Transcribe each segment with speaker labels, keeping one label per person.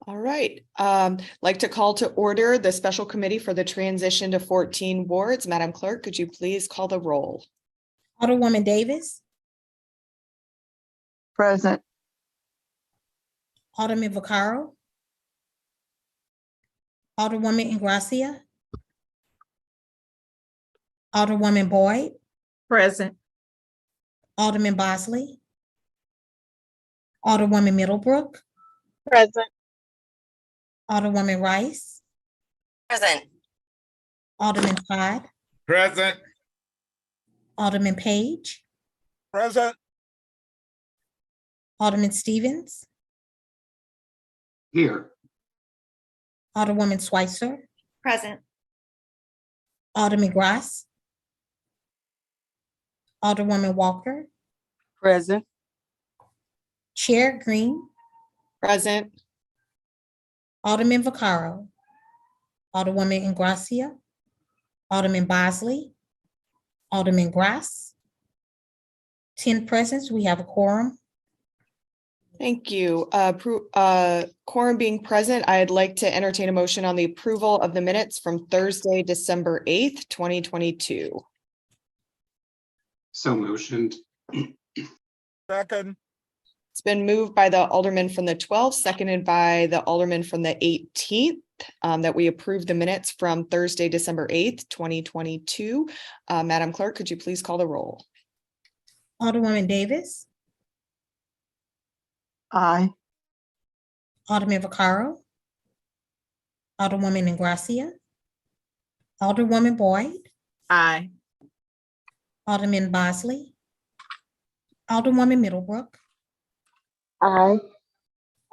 Speaker 1: All right. Like to call to order the special committee for the transition to 14 wards. Madam Clerk, could you please call the roll?
Speaker 2: Alderwoman Davis,
Speaker 3: Present.
Speaker 2: Alderman Vaccaro, Alderwoman Ingracia, Alderwoman Boyd,
Speaker 3: Present.
Speaker 2: Alderman Bosley, Alderwoman Middlebrook,
Speaker 3: Present.
Speaker 2: Alderwoman Rice,
Speaker 4: Present.
Speaker 2: Alderman Todd,
Speaker 5: Present.
Speaker 2: Alderman Page,
Speaker 5: Present.
Speaker 2: Alderman Stevens,
Speaker 5: Here.
Speaker 2: Alderwoman Schweitzer,
Speaker 4: Present.
Speaker 2: Alderman Grass, Alderwoman Walker,
Speaker 3: Present.
Speaker 2: Chair Green,
Speaker 1: Present.
Speaker 2: Alderman Vaccaro, Alderwoman Ingracia, Alderman Bosley, Alderman Grass. 10 present, we have a quorum.
Speaker 1: Thank you. Quorum being present, I'd like to entertain a motion on the approval of the minutes from Thursday, December 8th, 2022.
Speaker 5: So motioned. Second.
Speaker 1: It's been moved by the Alderman from the 12th, seconded by the Alderman from the 18th, that we approve the minutes from Thursday, December 8th, 2022. Madam Clerk, could you please call the roll?
Speaker 2: Alderwoman Davis,
Speaker 3: Aye.
Speaker 2: Alderman Vaccaro, Alderwoman Ingracia, Alderwoman Boyd,
Speaker 3: Aye.
Speaker 2: Alderman Bosley, Alderwoman Middlebrook,
Speaker 3: Aye.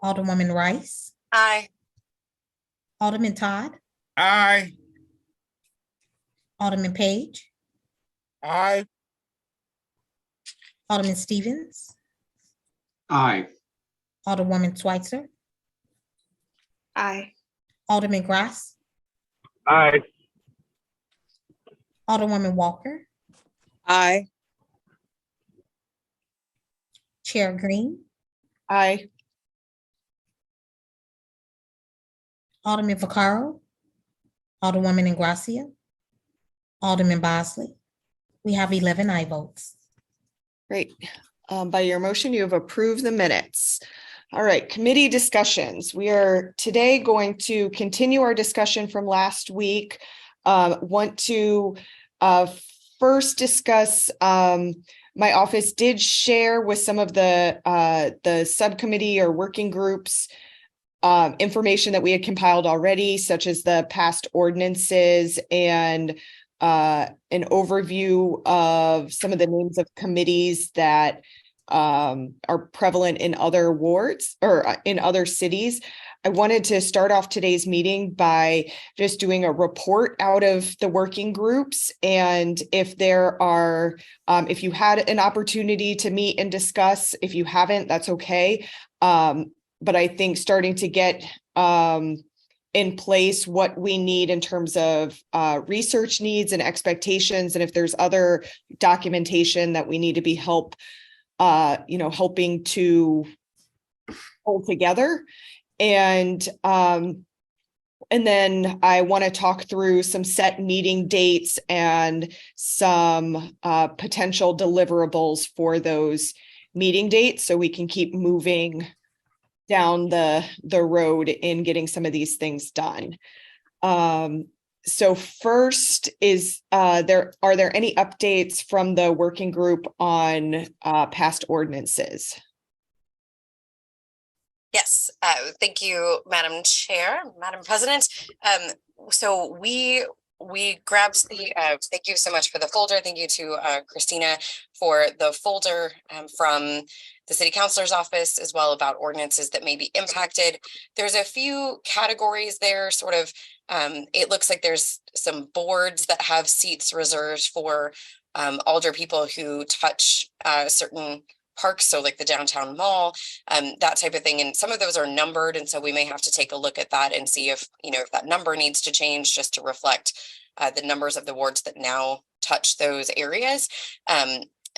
Speaker 2: Alderwoman Rice,
Speaker 4: Aye.
Speaker 2: Alderman Todd,
Speaker 5: Aye.
Speaker 2: Alderman Page,
Speaker 5: Aye.
Speaker 2: Alderman Stevens,
Speaker 5: Aye.
Speaker 2: Alderwoman Schweitzer,
Speaker 4: Aye.
Speaker 2: Alderman Grass,
Speaker 5: Aye.
Speaker 2: Alderwoman Walker,
Speaker 3: Aye.
Speaker 2: Chair Green,
Speaker 1: Aye.
Speaker 2: Alderman Vaccaro, Alderwoman Ingracia, Alderman Bosley. We have 11 aye votes.
Speaker 1: Great. By your motion, you have approved the minutes. All right, committee discussions. We are today going to continue our discussion from last week. Want to first discuss, my office did share with some of the subcommittee or working groups information that we had compiled already, such as the past ordinances and an overview of some of the names of committees that are prevalent in other wards or in other cities. I wanted to start off today's meeting by just doing a report out of the working groups. And if there are, if you had an opportunity to meet and discuss, if you haven't, that's okay. But I think starting to get in place what we need in terms of research needs and expectations, and if there's other documentation that we need to be helping to pull together. And then I want to talk through some set meeting dates and some potential deliverables for those meeting dates so we can keep moving down the road in getting some of these things done. So first is, are there any updates from the working group on past ordinances?
Speaker 4: Yes, thank you, Madam Chair, Madam President. So we grabbed the, thank you so much for the folder. Thank you to Christina for the folder from the city councilor's office as well about ordinances that may be impacted. There's a few categories there, sort of, it looks like there's some boards that have seats reserved for older people who touch certain parks, so like the downtown mall, that type of thing. And some of those are numbered. And so we may have to take a look at that and see if, if that number needs to change just to reflect the numbers of the wards that now touch those areas.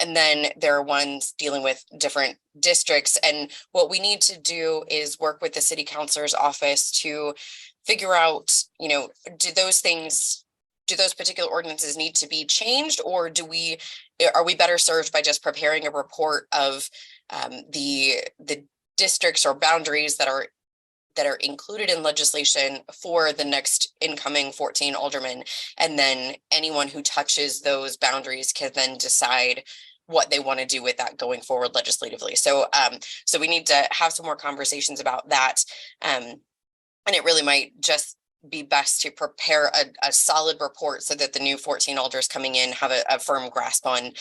Speaker 4: And then there are ones dealing with different districts. And what we need to do is work with the city councilor's office to figure out, you know, do those particular ordinances need to be changed, or are we better served by just preparing a report of the districts or boundaries that are included in legislation for the next incoming 14 aldermen, and then anyone who touches those boundaries can then decide what they want to do with that going forward legislatively. So so we need to have some more conversations about that, and it really might just be best to prepare a solid report so that the new 14 alders coming in have a firm grasp on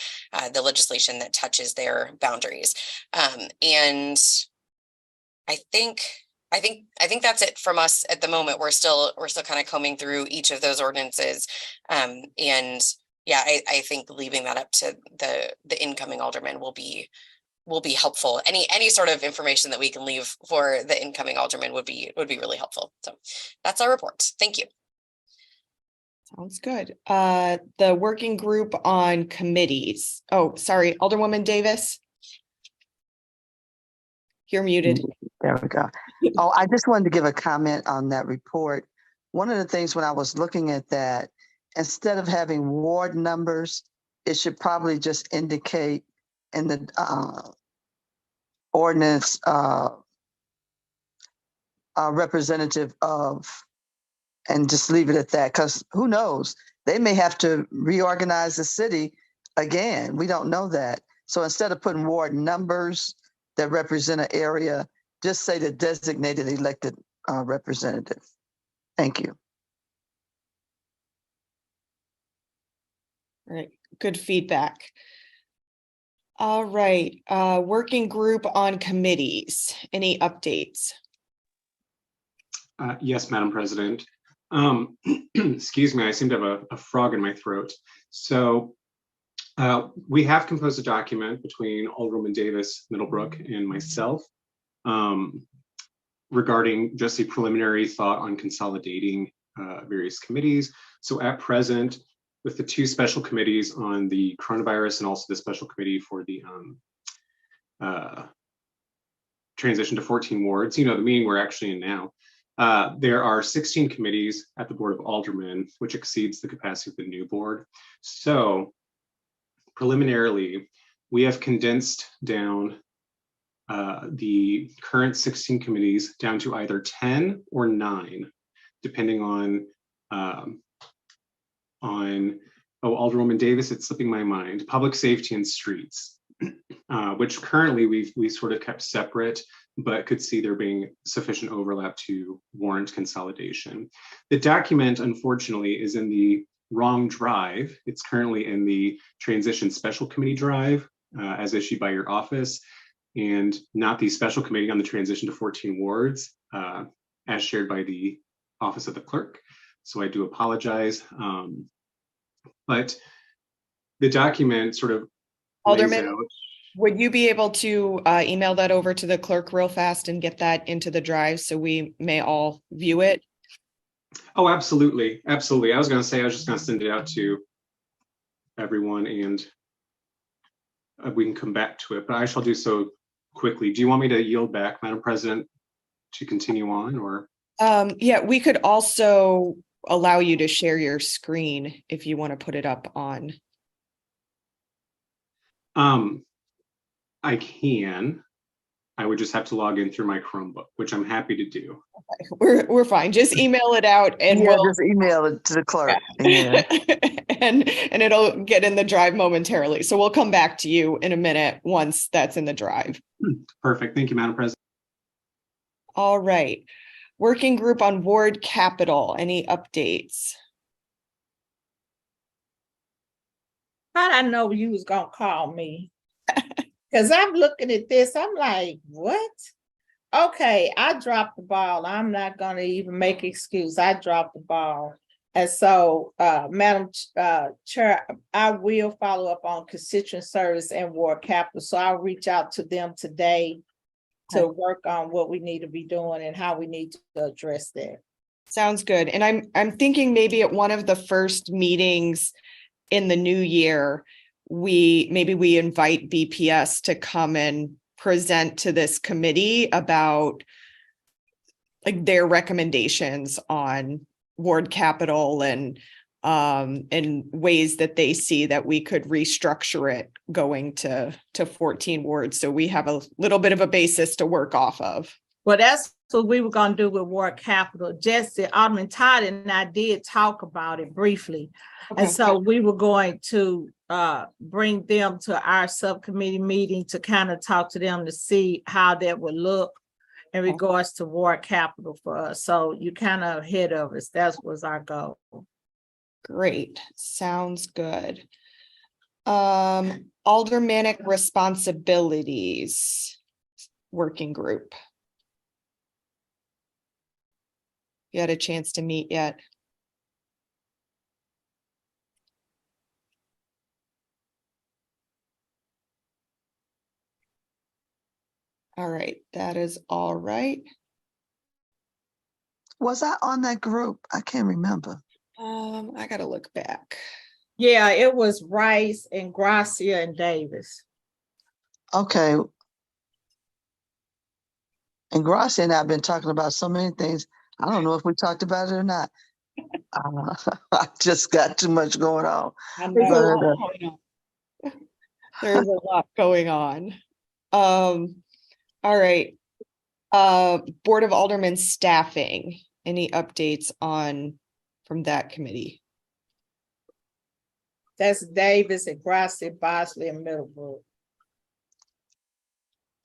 Speaker 4: the legislation that touches their boundaries. And I think that's it from us at the moment. We're still kind of combing through each of those ordinances. And yeah, I think leaving that up to the incoming aldermen will be helpful. Any sort of information that we can leave for the incoming alderman would be really helpful. So that's our report. Thank you.
Speaker 1: Sounds good. The working group on committees. Oh, sorry, Alderwoman Davis. You're muted.
Speaker 6: There we go. Oh, I just wanted to give a comment on that report. One of the things when I was looking at that, instead of having ward numbers, it should probably just indicate in the ordinance representative of, and just leave it at that, because who knows? They may have to reorganize the city again. We don't know that. So instead of putting ward numbers that represent an area, just say the designated elected representative. Thank you.
Speaker 1: All right, good feedback. All right, working group on committees. Any updates?
Speaker 7: Yes, Madam President. Excuse me, I seem to have a frog in my throat. So we have composed a document between Alderwoman Davis, Middlebrook, and myself regarding just a preliminary thought on consolidating various committees. So at present, with the two special committees on the coronavirus and also the special committee for the transition to 14 wards, the meeting we're actually in now, there are 16 committees at the Board of Aldermen, which exceeds the capacity of the new board. So preliminarily, we have condensed down the current 16 committees down to either 10 or 9, depending on Alderwoman Davis, it's slipping my mind, public safety and streets, which currently we sort of kept separate, but could see there being sufficient overlap to warrant consolidation. The document, unfortunately, is in the wrong drive. It's currently in the transition special committee drive as issued by your office, and not the special committee on the transition to 14 wards as shared by the office of the clerk. So I do apologize. But the document sort of
Speaker 1: Alderman, would you be able to email that over to the clerk real fast and get that into the drive so we may all view it?
Speaker 7: Oh, absolutely. Absolutely. I was just going to send it out to everyone and we can come back to it, but I shall do so quickly. Do you want me to yield back, Madam President, to continue on, or?
Speaker 1: Yeah, we could also allow you to share your screen if you want to put it up on.
Speaker 7: I can. I would just have to log in through my Chromebook, which I'm happy to do.
Speaker 1: Okay. We're fine. Just email it out and we'll
Speaker 6: just email it to the clerk. Yeah.
Speaker 1: and it'll get in the drive momentarily. So we'll come back to you in a minute once that's in the drive.
Speaker 7: Perfect. Thank you, Madam President.
Speaker 1: All right. Working group on ward capital. Any updates?
Speaker 3: How'd I know you was gonna call me? Because I'm looking at this, I'm like, what? Okay, I dropped the ball. I'm not gonna even make excuse. I dropped the ball. And so, Madam Chair, I will follow up on constituent service and ward capital. So I'll reach out to them today to work on what we need to be doing and how we need to address that.
Speaker 1: Sounds good. And I'm thinking maybe at one of the first meetings in the new year, maybe we invite BPS to come and present to this committee about like their recommendations on ward capital and ways that they see that we could restructure it going to 14 wards. So we have a little bit of a basis to work off of.
Speaker 3: Well, that's what we were going to do with ward capital. Jesse, Alderman Todd and I did talk about it briefly.
Speaker 1: Okay.
Speaker 3: And so we were going to bring them to our subcommittee meeting to kind of talk to them to see how that would look in regards to ward capital for us. So you kind of ahead of us. That was our goal.
Speaker 1: Great. Sounds good. Aldermanic responsibilities working group. You had a chance to meet yet? All right, that is all right.
Speaker 6: Was I on that group? I can't remember.
Speaker 1: I gotta look back.
Speaker 3: Yeah, it was Rice and Gracia and Davis.
Speaker 6: Okay. And Gracia and I have been talking about so many things. I don't know if we talked about it or not. I just got too much going on.
Speaker 1: There's a
Speaker 6: But,
Speaker 1: lot going on. There's a lot going on. All right. Board of Aldermen staffing. Any updates from that committee?
Speaker 3: That's Davis and Gracia, Bosley, and Middlebrook.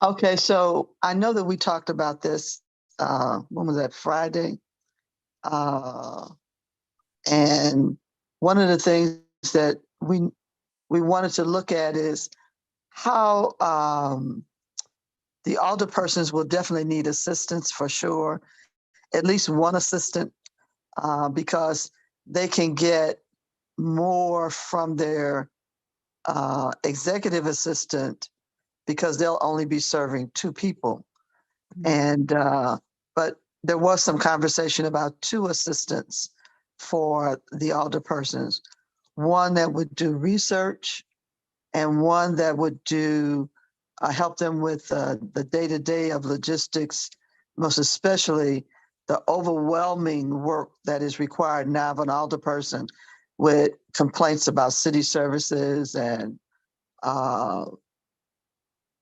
Speaker 6: Okay, so I know that we talked about this, when was that, Friday? And one of the things that we wanted to look at is how the alderpersons will definitely need assistance for sure, at least one assistant, because they can get more from their executive assistant because they'll only be serving 2 people. And but there was some conversation about 2 assistants for the alderpersons, one that would do research and one that would do help them with the day-to-day of logistics, most especially the overwhelming work that is required now of an alderperson with complaints about city services and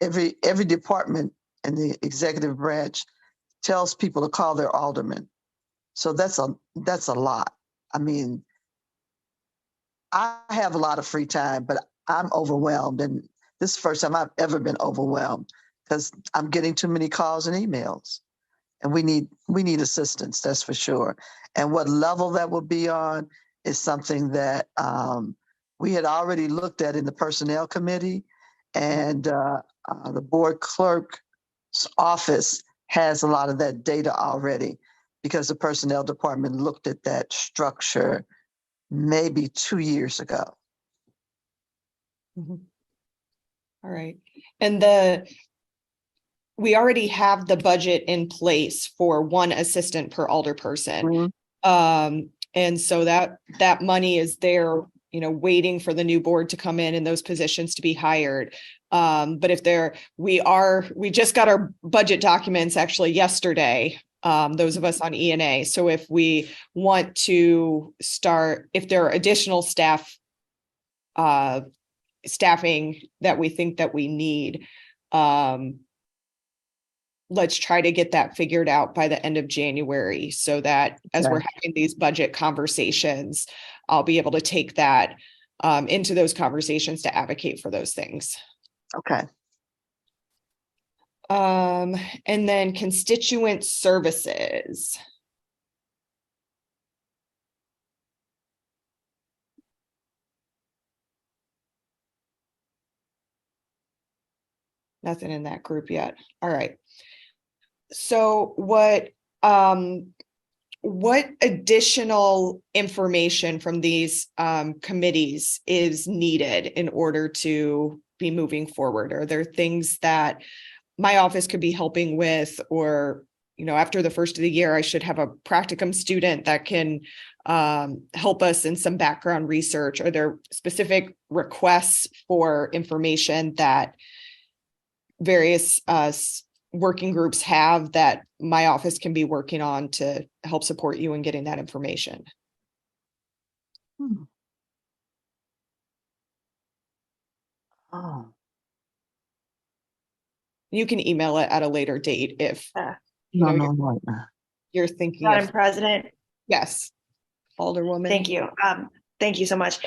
Speaker 6: every department in the executive branch tells people to call their alderman. So that's a lot. I mean, I have a lot of free time, but I'm overwhelmed. And this is the first time I've ever been overwhelmed because I'm getting too many calls and emails. And we need assistance, that's for sure. And what level that will be on is something that we had already looked at in the personnel committee, and the board clerk's office has a lot of that data already because the personnel department looked at that structure maybe 2 years ago.
Speaker 1: Mhm. All right. And we already have the budget in place for 1 assistant per alderperson. And so that money is there, waiting for the new board to come in and those positions to be hired. But if we just got our budget documents actually yesterday, those of us on E&A. So if we want to start, if there are additional staffing that we think that we need, let's try to get that figured out by the end of January so that as we're having these budget conversations, I'll be able to take that into those conversations to advocate for those things.
Speaker 6: Okay.
Speaker 1: And then constituent services. Nothing in that group yet. All right. So what additional information from these committees is needed in order to be moving forward? Are there things that my office could be helping with, or, after the first of the year, I should have a practicum student that can help us in some background research? Are there specific requests for information that various working groups have that my office can be working on to help support you in getting that information?
Speaker 6: Oh,
Speaker 1: You can email it at a later date if you
Speaker 6: no,
Speaker 1: know
Speaker 6: no, right now.
Speaker 1: you're thinking
Speaker 8: Madam
Speaker 1: of.
Speaker 8: President,
Speaker 1: Yes, Alderwoman.
Speaker 8: thank you. Thank you so much.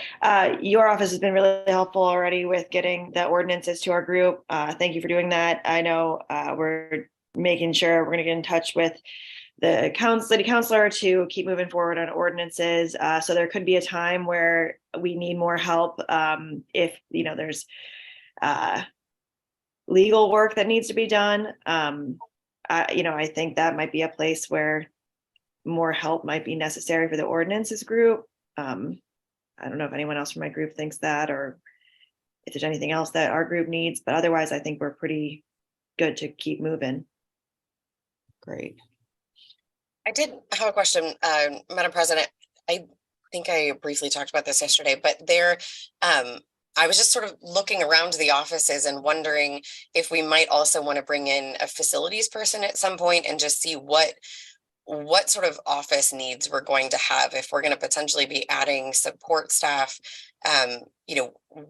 Speaker 8: Your office has been really helpful already with getting the ordinances to our group. Thank you for doing that. I know we're making sure we're going to get in touch with the city councilor to keep moving forward on ordinances. So there could be a time where we need more help if there's legal work that needs to be done. I think that might be a place where more help might be necessary for the ordinances group. I don't know if anyone else from my group thinks that, or if there's anything else that our group needs, but otherwise I think we're pretty good to keep moving.
Speaker 1: Great.
Speaker 4: I did have a question, Madam President. I think I briefly talked about this yesterday, but I was just sort of looking around the offices and wondering if we might also want to bring in a facilities person at some point and just see what sort of office needs we're going to have if we're going to potentially be adding support staff,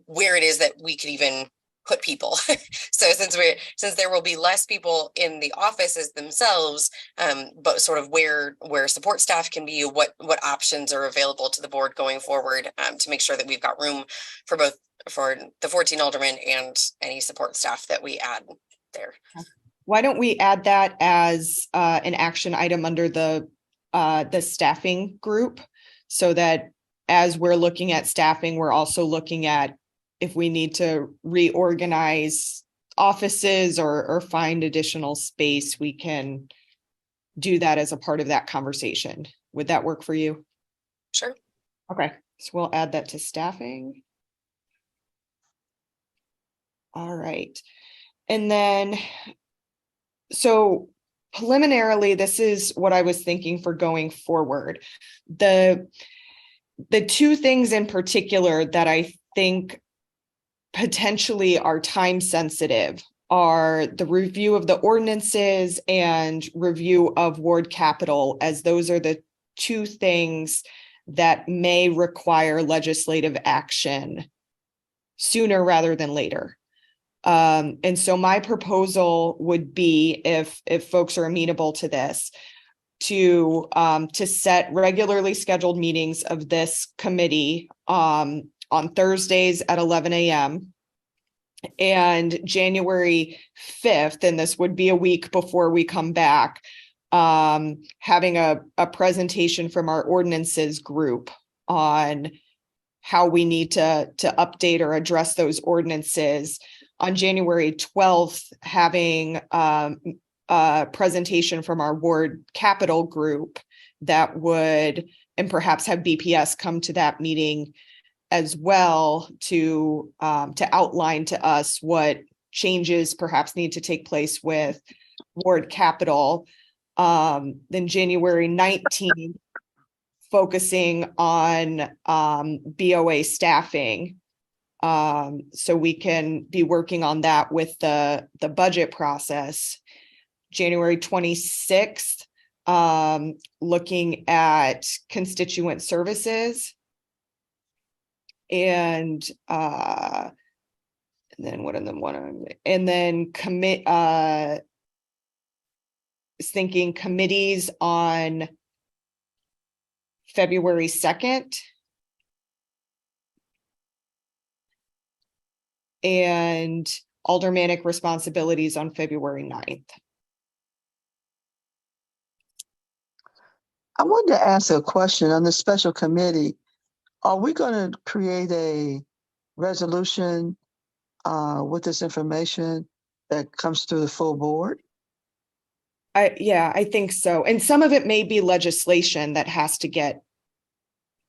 Speaker 4: where it is that we could even put people. So since there will be less people in the offices themselves, but sort of where support staff can be, what options are available to the board going forward, to make sure that we've got room for the 14 aldermen and any support staff that we add there.
Speaker 1: Why don't we add that as an action item under the staffing group, so that as we're looking at staffing, we're also looking at if we need to reorganize offices or find additional space, we can do that as a part of that conversation. Would that work for you?
Speaker 4: Sure.
Speaker 1: Okay, so we'll add that to staffing. All right. And then, so preliminarily, this is what I was thinking for going forward. The two things in particular that I think potentially are time sensitive are the review of the ordinances and review of ward capital, as those are the two things that may require legislative action sooner rather than later. And so my proposal would be, if folks are amenable to this, to set regularly scheduled meetings of this committee on Thursdays at 11 a.m. and January 5th, and this would be a week before we come back, having a presentation from our ordinances group on how we need to update or address those ordinances. On January 12th, having a presentation from our ward capital group that would, and perhaps have BPS come to that meeting as well to outline to us what changes perhaps need to take place with ward capital. Then January 19th, focusing on BOA staffing. So we can be working on that with the budget process. January 26th, looking at constituent services. And then thinking committees on February 2nd. And aldermanic responsibilities on February 9th.
Speaker 6: I wanted to ask a question on the special committee. Are we going to create a resolution with this information that comes through the full board?
Speaker 1: Yeah, I think so. And some of it may be legislation that has to get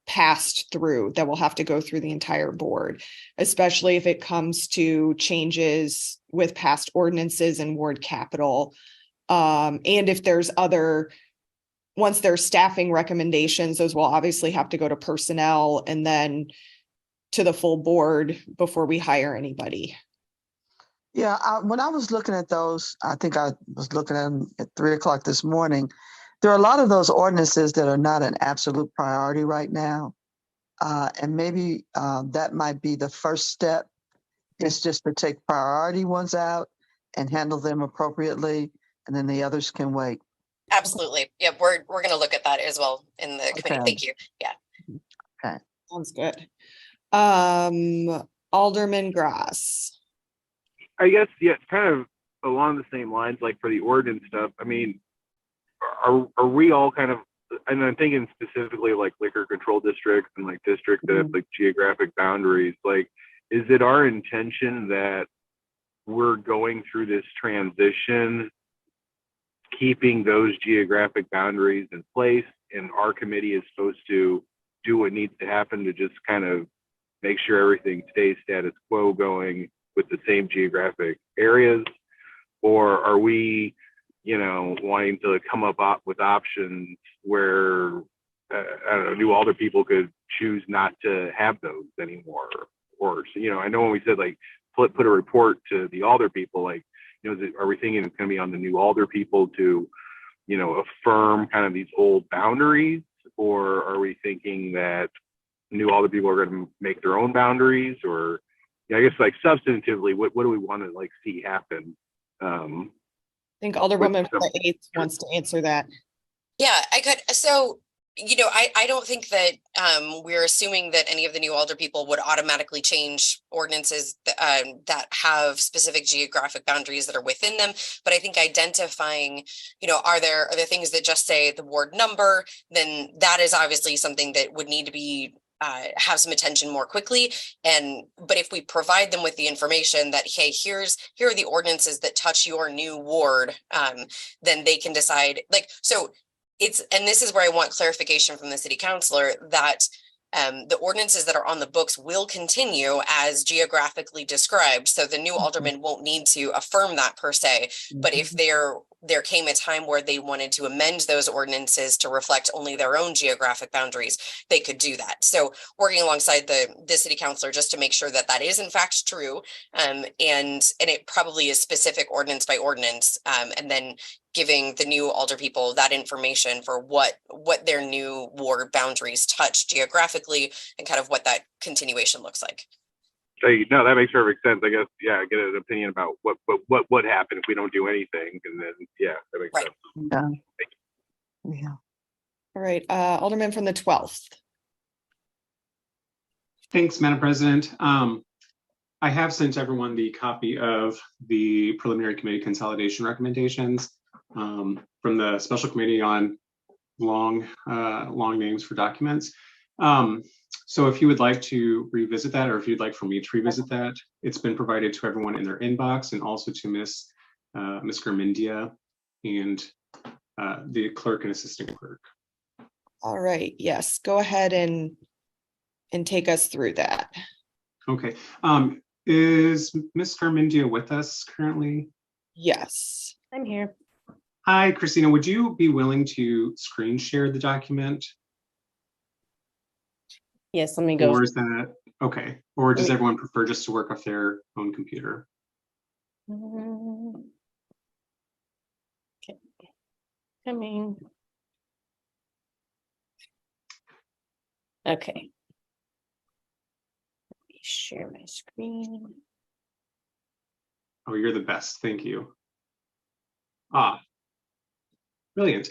Speaker 1: passed through, that will have to go through the entire board, especially if it comes to changes with past ordinances and ward capital. And if there's other once there's staffing recommendations, those will obviously have to go to personnel and then to the full board before we hire anybody.
Speaker 6: Yeah, when I was looking at those, I think I was looking at them at 3 o'clock this morning. There are a lot of those ordinances that are not an absolute priority right now. And maybe that might be the first step, is just to take priority ones out and handle them appropriately, and then the others can wait.
Speaker 4: Absolutely. Yeah, we're going to look at that as well in the committee.
Speaker 6: Okay.
Speaker 4: Thank you. Yeah.
Speaker 1: Sounds good. Alderman Grass.
Speaker 9: I guess, yeah, it's kind of along the same lines, like for the ordinance stuff. I mean, are we all kind of, and I'm thinking specifically like liquor control districts and like districts that have like geographic boundaries, like, is it our intention that we're going through this transition, keeping those geographic boundaries in place, and our committee is supposed to do what needs to happen to just kind of make sure everything stays status quo going with the same geographic areas? Or are we, you know, wanting to come up with options where, I don't know, New Alder people could choose not to have those anymore? Or, you know, I know when we said like put a report to the Alder people, like, you know, are we thinking it's going to be on the New Alder people to, you know, affirm kind of these old boundaries? Or are we thinking that New Alder people are going to make their own boundaries? Or, yeah, I guess like substantively, what do we want to like see happen?
Speaker 1: I think Alderwoman from the 8th wants to answer that.
Speaker 4: Yeah, I could. So, you know, I don't think that we're assuming that any of the New Alder people would automatically change ordinances that have specific geographic boundaries that are within them. But I think identifying, you know, are there things that just say the ward number, then that is obviously something that would need to be have some attention more quickly. But if we provide them with the information that, hey, here are the ordinances that touch your new ward, then they can decide, like, so and this is where I want clarification from the city councilor, that the ordinances that are on the books will continue as geographically described. So the new alderman won't need to affirm that per se, but if there came a time where they wanted to amend those ordinances to reflect only their own geographic boundaries, they could do that. So working alongside the city councilor just to make sure that that is in fact true, and it probably is specific ordinance by ordinance, and then giving the new Alder people that information for what their new ward boundaries touch geographically and kind of what that continuation looks like.
Speaker 9: So, no, that makes perfect sense. I guess, yeah, get an opinion about what would happen if we don't do anything, and then, yeah, that makes sense.
Speaker 6: Yeah.
Speaker 1: All right, Alderman from the 12th.
Speaker 7: Thanks, Madam President. I have sent everyone the copy of the preliminary committee consolidation recommendations from the special committee on long names for documents. So if you would like to revisit that, or if you'd like for me to revisit that, it's been provided to everyone in their inbox, and also to Ms. Garmendia and the clerk and assistant clerk.
Speaker 1: All right, yes, go ahead and take us through that.
Speaker 7: Okay, is Ms. Garmendia with us currently?
Speaker 1: Yes.
Speaker 10: I'm here.
Speaker 7: Hi, Christina, would you be willing to screen share the document?
Speaker 10: Yes, let me go.
Speaker 7: Or is that, okay, or does everyone prefer just to work off their own computer?
Speaker 10: Okay. Coming. Okay. Let me share my screen.
Speaker 7: Oh, you're the best, thank you. Ah, brilliant.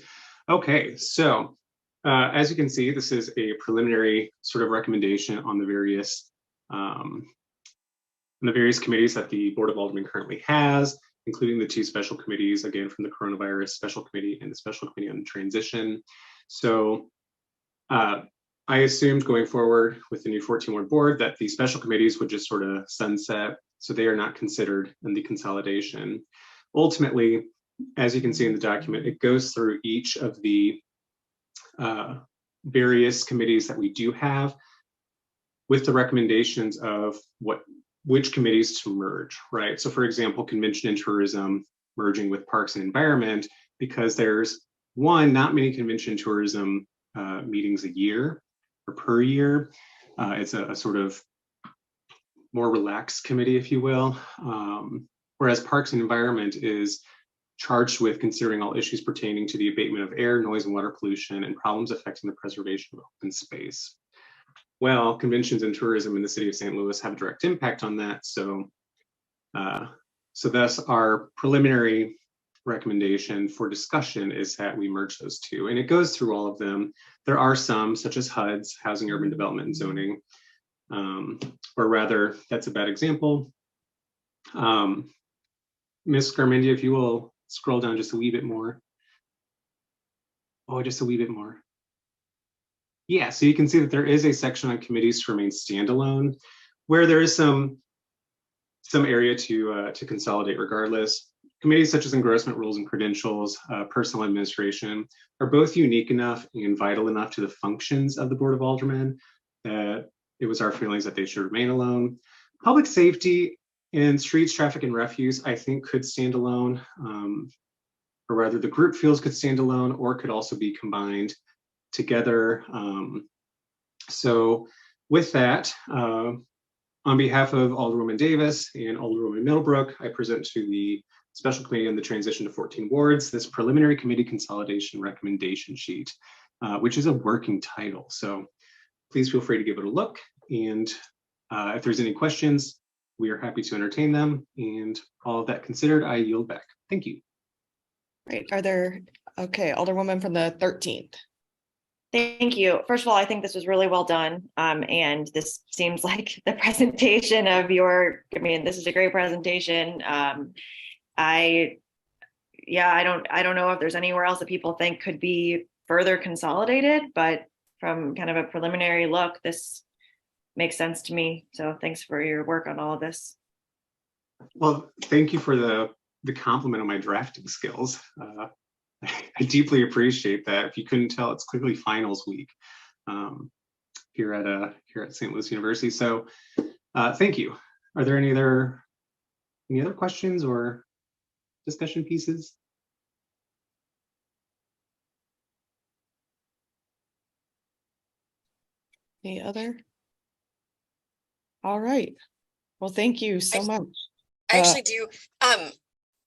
Speaker 7: Okay, so as you can see, this is a preliminary sort of recommendation on the various committees that the Board of Aldermen currently has, including the two special committees, again, from the Coronavirus Special Committee and the Special Committee on Transition. So I assumed going forward with the new 14-ward board that the special committees would just sort of sunset, so they are not considered in the consolidation. Ultimately, as you can see in the document, it goes through each of the various committees that we do have with the recommendations of which committees to merge, right? So for example, Convention and Tourism merging with Parks and Environment, because there's one, not many convention tourism meetings a year or per year. It's a sort of more relaxed committee, if you will. Whereas Parks and Environment is charged with considering all issues pertaining to the abatement of air, noise, and water pollution and problems affecting the preservation of open space. Well, conventions and tourism in the city of St. Louis have a direct impact on that. So thus our preliminary recommendation for discussion is that we merge those two, and it goes through all of them. There are some, such as HUD's, Housing, Urban Development, and Zoning, or rather, that's a bad example. Ms. Garmendia, if you will scroll down just a wee bit more. Oh, just a wee bit more. Yeah, so you can see that there is a section on committees to remain standalone, where there is some area to consolidate regardless. Committees such as engrossment rules and credentials, personal administration, are both unique enough and vital enough to the functions of the Board of Aldermen that it was our feelings that they should remain alone. Public safety and streets, traffic, and refuse, I think, could stand alone, or rather the group feels could stand alone or could also be combined together. So with that, on behalf of Alderwoman Davis and Alderwoman Middlebrook, I present to the Special Committee on the Transition to 14 Wards this preliminary committee consolidation recommendation sheet, which is a working title. So please feel free to give it a look. And if there's any questions, we are happy to entertain them. And all of that considered, I yield back. Thank you.
Speaker 1: Right, are there, okay, Alderwoman from the 13th.
Speaker 8: Thank you. First of all, I think this was really well done. And this seems like the presentation of this is a great presentation. I don't know if there's anywhere else that people think could be further consolidated, but from kind of a preliminary look, this makes sense to me. So thanks for your work on all of this.
Speaker 7: Well, thank you for the compliment on my drafting skills. I deeply appreciate that. If you couldn't tell, it's clearly finals week here at St. Louis University. So thank you. Are there any other questions or discussion pieces?
Speaker 1: Any other? All right. Well, thank you so much.
Speaker 4: I actually do.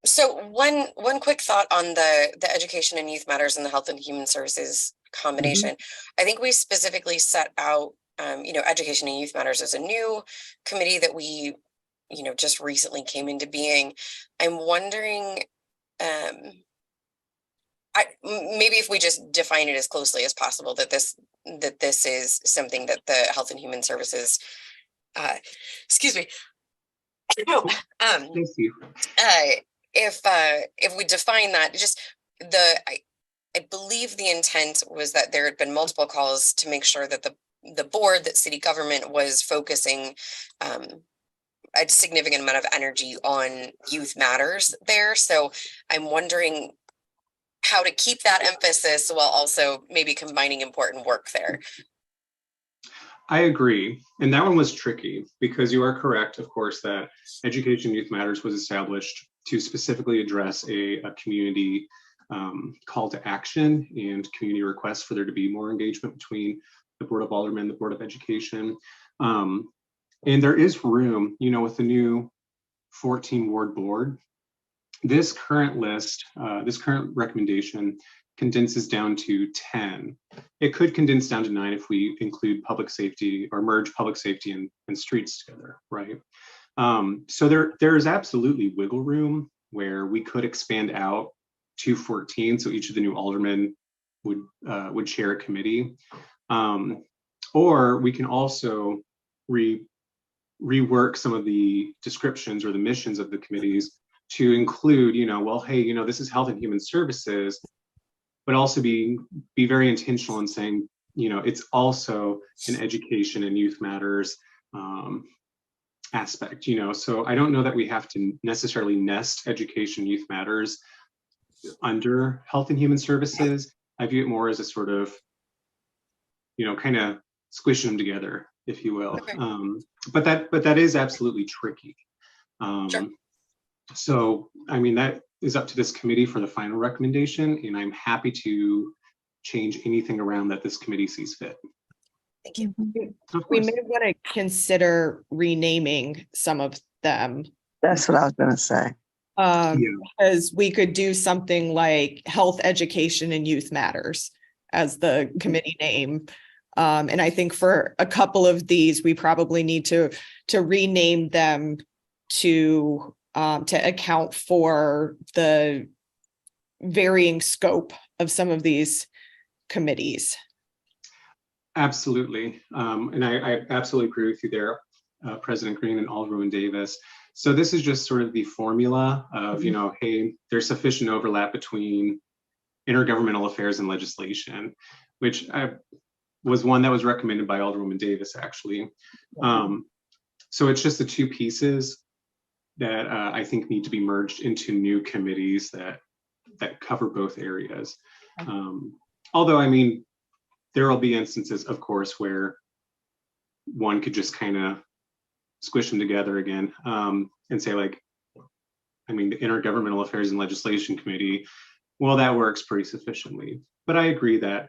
Speaker 4: So one quick thought on the Education and Youth Matters and the Health and Human Services combination. I think we specifically set out, Education and Youth Matters as a new committee that we, just recently came into being. I'm wondering, maybe if we just define it as closely as possible, that this is something that the Health and Human Services, excuse me.
Speaker 7: Thank you.
Speaker 4: If we define that, I believe the intent was that there had been multiple calls to make sure that the board, that city government was focusing a significant amount of energy on youth matters there. So I'm wondering how to keep that emphasis while also maybe combining important work there.
Speaker 7: I agree. And that one was tricky because you are correct, of course, that Education Youth Matters was established to specifically address a community call to action and community requests for there to be more engagement between the Board of Aldermen and the Board of Education. And there is room, with the new 14 ward board. This current list, this current recommendation condenses down to 10. It could condense down to 9 if we include public safety or merge public safety and streets together, right? So there is absolutely wiggle room where we could expand out to 14. So each of the new aldermen would chair a committee. Or we can also rework some of the descriptions or the missions of the committees to include, this is Health and Human Services, but also be very intentional in saying, it's also an Education and Youth Matters aspect, so I don't know that we have to necessarily nest Education Youth Matters under Health and Human Services. I view it more as a sort of, kind of squishing them together, if you will.
Speaker 4: Okay.
Speaker 7: But that is absolutely tricky.
Speaker 4: Sure.
Speaker 7: So, I mean, is up to this committee for the final recommendation, and I'm happy to change anything around that this committee sees fit.
Speaker 4: Thank you.
Speaker 7: Of
Speaker 1: We
Speaker 7: course.
Speaker 1: may want to consider renaming some of them.
Speaker 6: That's what I was gonna say.
Speaker 7: Yeah.
Speaker 1: Because we could do something like Health, Education, and Youth Matters as the committee name. And I think for a couple of these, we probably need to rename them to account for the varying scope of some of these committees.
Speaker 7: Absolutely. And I absolutely agree with you there, President Green and Alderwoman Davis. So this is just sort of the formula of, you know, hey, there's sufficient overlap between intergovernmental affairs and legislation, which was one that was recommended by Alderwoman Davis, actually. So it's just the two pieces that I think need to be merged into new committees that cover both areas. Although, I mean, there will be instances, of course, where one could just kind of squish them together again and say, like, I mean, the Intergovernmental Affairs and Legislation Committee, well, that works pretty sufficiently. But I agree that,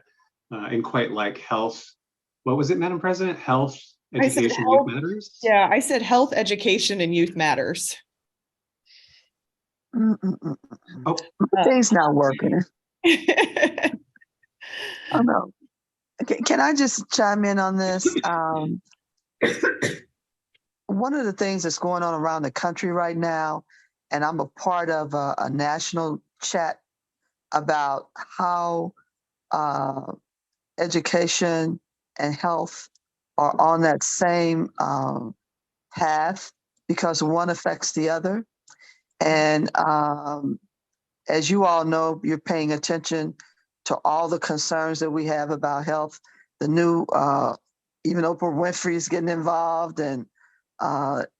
Speaker 7: and quite like health, what was it, Madam President? Health, Education,
Speaker 1: health.
Speaker 7: Youth Matters?
Speaker 1: Yeah, I said Health, Education, and Youth Matters.
Speaker 7: Oh.
Speaker 6: My thing's not working. Oh no. Can I just chime in on this? One of the things that's going on around the country right now, and I'm a part of a national chat about how education and health are on that same path because one affects the other. And as you all know, you're paying attention to all the concerns that we have about health. The new, even Oprah Winfrey is getting involved, and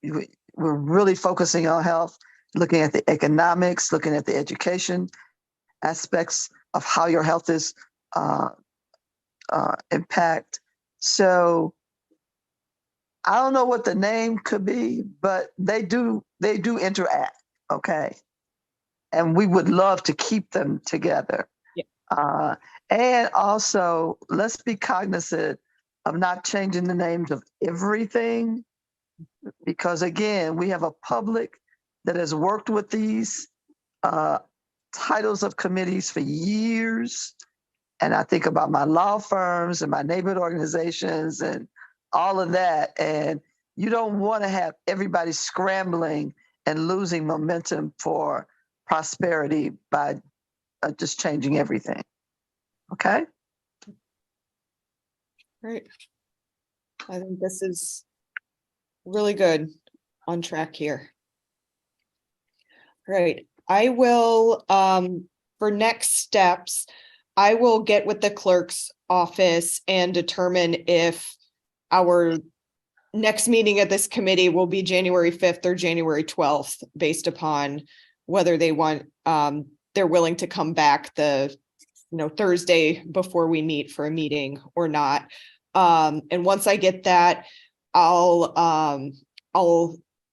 Speaker 6: we're really focusing on health, looking at the economics, looking at the education aspects of how your health is impact. So I don't know what the name could be, but they do interact, okay? And we would love to keep them together.
Speaker 1: Yeah.
Speaker 6: And also, let's be cognizant of not changing the names of everything, because again, we have a public that has worked with these titles of committees for years. And I think about my law firms and my neighborhood organizations and all of that. And you don't want to have everybody scrambling and losing momentum for prosperity by just changing everything. Okay?
Speaker 1: Great. I think this is really good, on track here. Great. I will, for next steps, I will get with the clerk's office and determine if our next meeting at this committee will be January 5th or January 12th, based upon whether they want, they're willing to come back the, Thursday before we meet for a meeting or not. And once I get that, I'll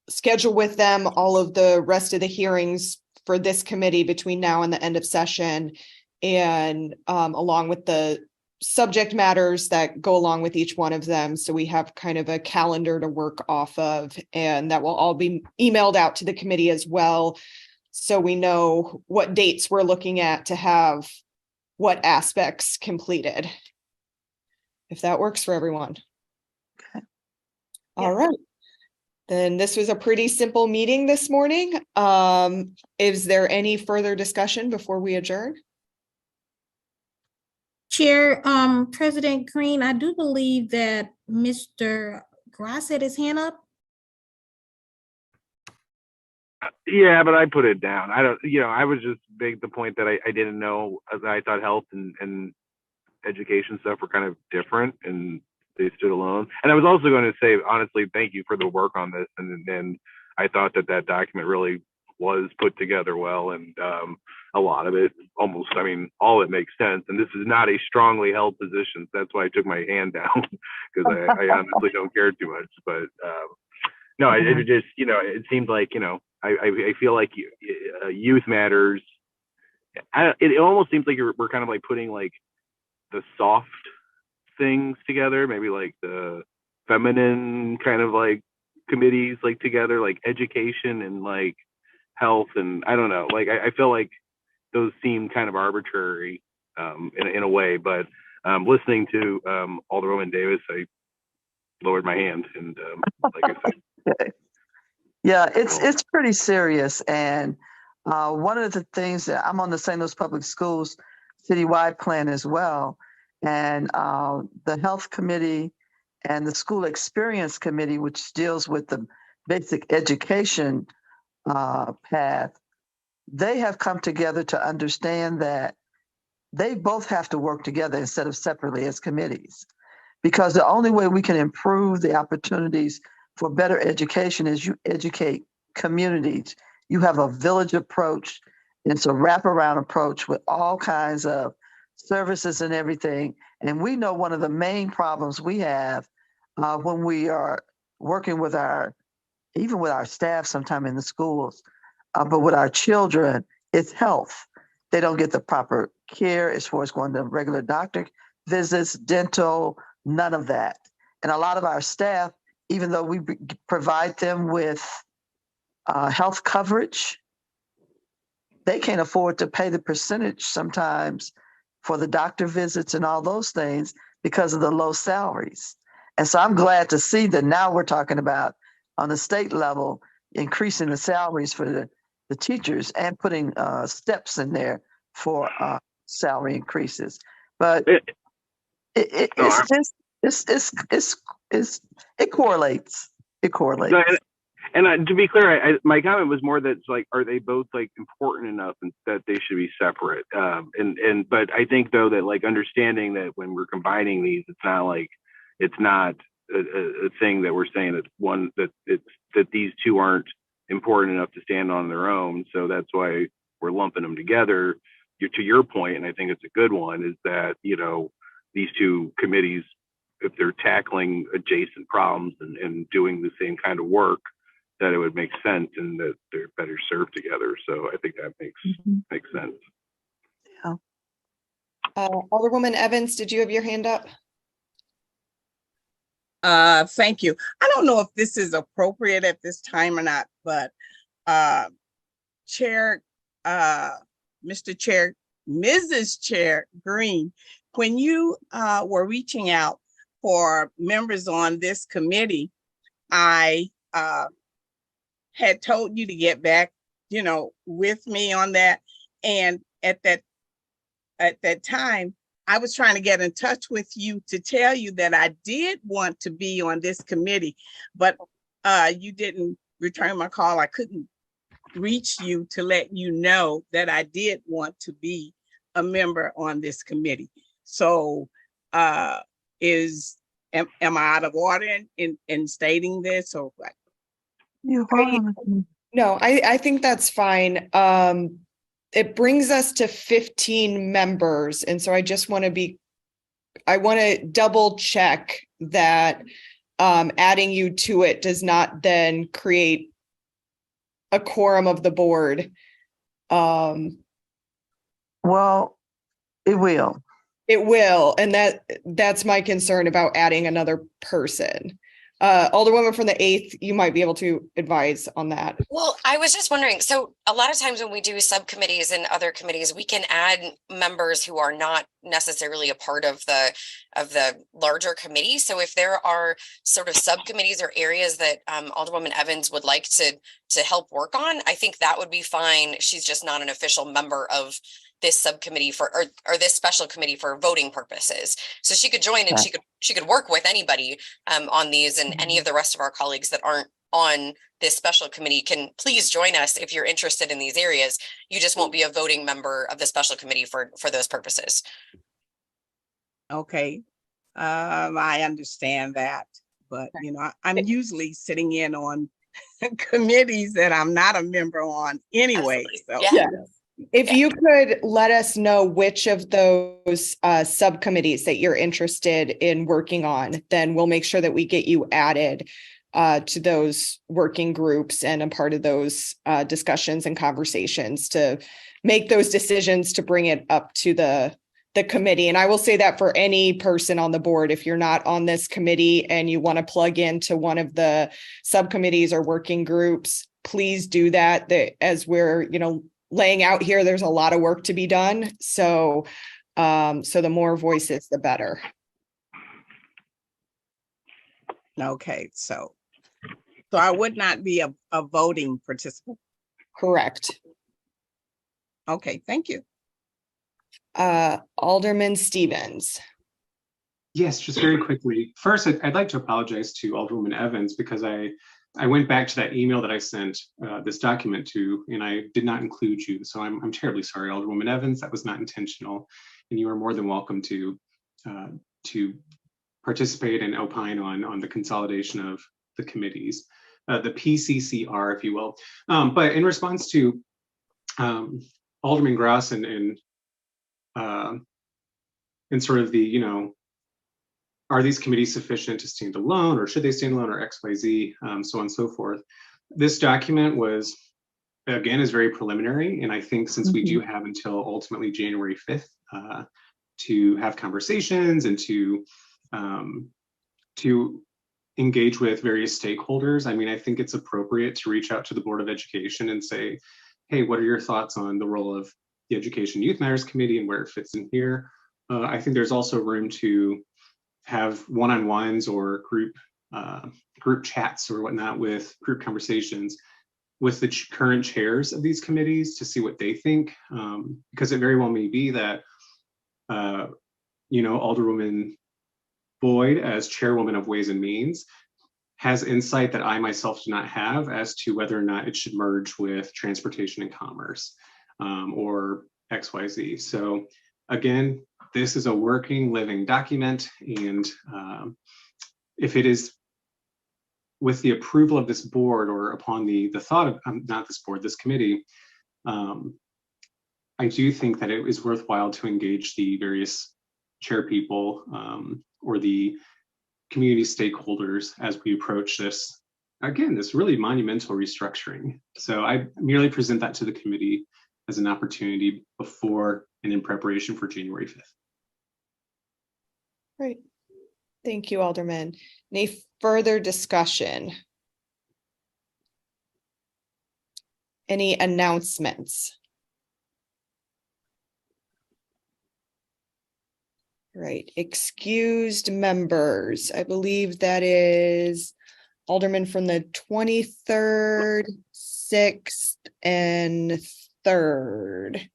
Speaker 1: schedule with them all of the rest of the hearings for this committee between now and the end of session, and along with the subject matters that go along with each one of them. So we have kind of a calendar to work off of, and that will all be emailed out to the committee as well. So we know what dates we're looking at to have what aspects completed, if that works for everyone.
Speaker 6: Okay.
Speaker 1: All right. Then this was a pretty simple meeting this morning. Is there any further discussion before we adjourn?
Speaker 2: Chair, President Green, I do believe that Mr. Grass had his hand up.
Speaker 9: Yeah, but I put it down. I don't, I was just big the point that I didn't know, as I thought health and education stuff were kind of different and they stood alone. And I was also going to say, honestly, thank you for the work on this. And I thought that document really was put together well, and a lot of it almost, all it makes sense. And this is not a strongly held position. So that's why I took my hand down, because I honestly don't care too much. But no, it just, it seemed like, I feel like youth matters. It almost seems like we're kind of like putting like the soft things together, maybe like the feminine kind of like committees like together, like education and like health, and I don't know, like I feel like those seem kind of arbitrary in a way, but listening to Alderwoman Davis, I lowered my hand, and like I said.
Speaker 6: Okay. Yeah, it's pretty serious. And one of the things that I'm on the St. Louis Public Schools citywide plan as well. And the health committee and the school experience committee, which deals with the basic education path, they have come together to understand that they both have to work together instead of separately as committees. Because the only way we can improve the opportunities for better education is you educate communities. You have a village approach. It's a wraparound approach with all kinds of services and everything. And we know one of the main problems we have when we are working with even with our staff sometime in the schools, but with our children, it's health. They don't get the proper care as far as going to regular doctor visits, dental, none of that. And a lot of our staff, even though we provide them with health coverage, they can't afford to pay the percentage sometimes for the doctor visits and all those things because of the low salaries. And so I'm glad to see that now we're talking about on the state level, increasing the salaries for the teachers and putting steps in there for salary increases. But it correlates. It correlates.
Speaker 9: No, and to be clear, my comment was more that it's like, are they both like important enough and that they should be separate? But I think though that like understanding that when we're combining these, it's not a thing that we're saying that these two aren't important enough to stand on their own. So that's why we're lumping them together. To your point, and I think it's a good one, is that, you know, these two committees, if they're tackling adjacent problems and doing the same kind of work, that it would make sense and that they're better served together. So I think that makes sense.
Speaker 6: Yeah.
Speaker 1: Alderwoman Evans, did you have your hand up?
Speaker 11: Thank you. I don't know if this is appropriate at this time or not, but Chair, Mr. Chair, Mrs. Chair Green, when you were reaching out for members on this committee, I had told you to get back, you know, with me on that. And at that time, I was trying to get in touch with you to tell you that I did want to be on this committee, but you didn't return my call. I couldn't reach you to let you know that I did want to be a member on this committee. So am I out of order in stating this, or what?
Speaker 1: No, I think that's fine. It brings us to 15 members. And so I just want to double check that adding you to it does not then create a quorum of the board.
Speaker 6: Well, it will.
Speaker 1: It will. And that's my concern about adding another person. Alderwoman from the 8th, you might be able to advise on that.
Speaker 4: Well, I was just wondering, so a lot of times when we do subcommittees and other committees, we can add members who are not necessarily a part of the larger committee. So if there are sort of subcommittees or areas that Alderwoman Evans would like to help work on, I think that would be fine. She's just not an official member of this subcommittee or this special committee for voting purposes. So she could join and she could work with anybody on these, and any of the rest of our colleagues that aren't on this special committee can please join us if you're interested in these areas. You just won't be a voting member of the special committee for those purposes.
Speaker 11: Okay, I understand that, but you know, I'm usually sitting in on committees that I'm not a member on anyway. So.
Speaker 4: Yeah.
Speaker 1: If you could let us know which of those subcommittees that you're interested in working on, then we'll make sure that we get you added. to those working groups and a part of those discussions and conversations to make those decisions to bring it up to the committee. And I will say that for any person on the board, if you're not on this committee and you want to plug into one of the subcommittees or working groups, please do that. As we're, laying out here, there's a lot of work to be done. So, so the more voices, the better.
Speaker 11: Okay, so I would not be a voting participant.
Speaker 1: Correct.
Speaker 11: Okay, thank you.
Speaker 1: Alderman Stevens.
Speaker 7: Yes, just very quickly. First, I'd like to apologize to Alderwoman Evans because I went back to that email that I sent this document to, and I did not include you. So I'm terribly sorry, Alderwoman Evans. That was not intentional, and you are more than welcome to participate and opine on the consolidation of the committees, the PCCR, if you will. But in response to Alderman Gross and sort of the, are these committees sufficient to stand alone, or should they stand alone, or XYZ, so on and so forth. This document was, again, is very preliminary. And I think since we do have until ultimately January 5th to have conversations and to engage with various stakeholders, I mean, I think it's appropriate to reach out to the Board of Education and say, hey, what are your thoughts on the role of the Education Youth Matters Committee and where it fits in here? I think there's also room to have one-on-ones or group chats or whatnot with group conversations with the current chairs of these committees to see what they think, because it very well may be that Alderwoman Boyd, as chairwoman of Ways and Means, has insight that I myself do not have as to whether or not it should merge with Transportation and Commerce or XYZ. So again, this is a working, living document, and if it is with the approval of this board or upon the thought of, not this board, this committee, I do think that it is worthwhile to engage the various chair people or the community stakeholders as we approach this, again, this really monumental restructuring. So I merely present that to the committee as an opportunity before and in preparation for January 5th.
Speaker 1: Great. Thank you, Alderman. Any further discussion? Any announcements? Right, excused members. I believe that is Alderman from the 23rd, 6th, and 3rd.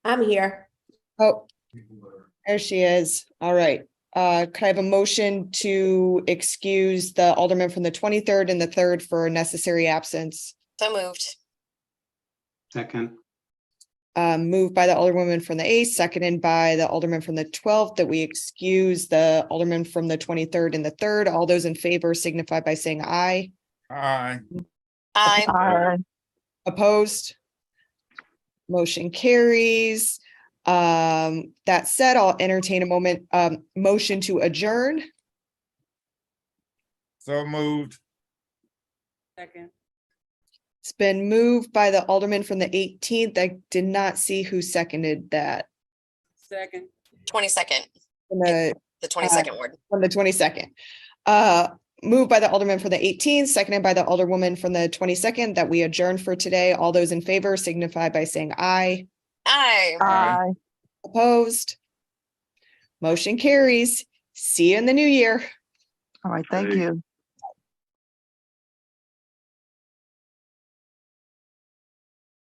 Speaker 10: I'm here.
Speaker 1: Oh, there she is. All right. Could I have a motion to excuse the Alderman from the 23rd and the 3rd for necessary absence?
Speaker 4: So moved.
Speaker 7: Second.
Speaker 1: Moved by the Alderwoman from the 8th, seconded by the Alderman from the 12th, that we excuse the Alderman from the 23rd and the 3rd. All those in favor signify by saying aye.
Speaker 5: Aye.
Speaker 4: Aye.
Speaker 1: Opposed? Motion carries. That said, I'll entertain a motion to adjourn.
Speaker 5: So moved.
Speaker 10: Second.
Speaker 1: It's been moved by the Alderman from the 18th. I did not see who seconded that.
Speaker 10: Second.
Speaker 4: 22nd,
Speaker 1: From the
Speaker 4: 22nd ward.
Speaker 1: from the 22nd. Moved by the Alderman from the 18th, seconded by the Alderwoman from the 22nd, that we adjourn for today. All those in favor signify by saying aye.
Speaker 4: Aye.
Speaker 5: Aye.
Speaker 1: Opposed? Motion carries. See you in the new year.
Speaker 6: All right, thank
Speaker 9: Hey.
Speaker 6: you.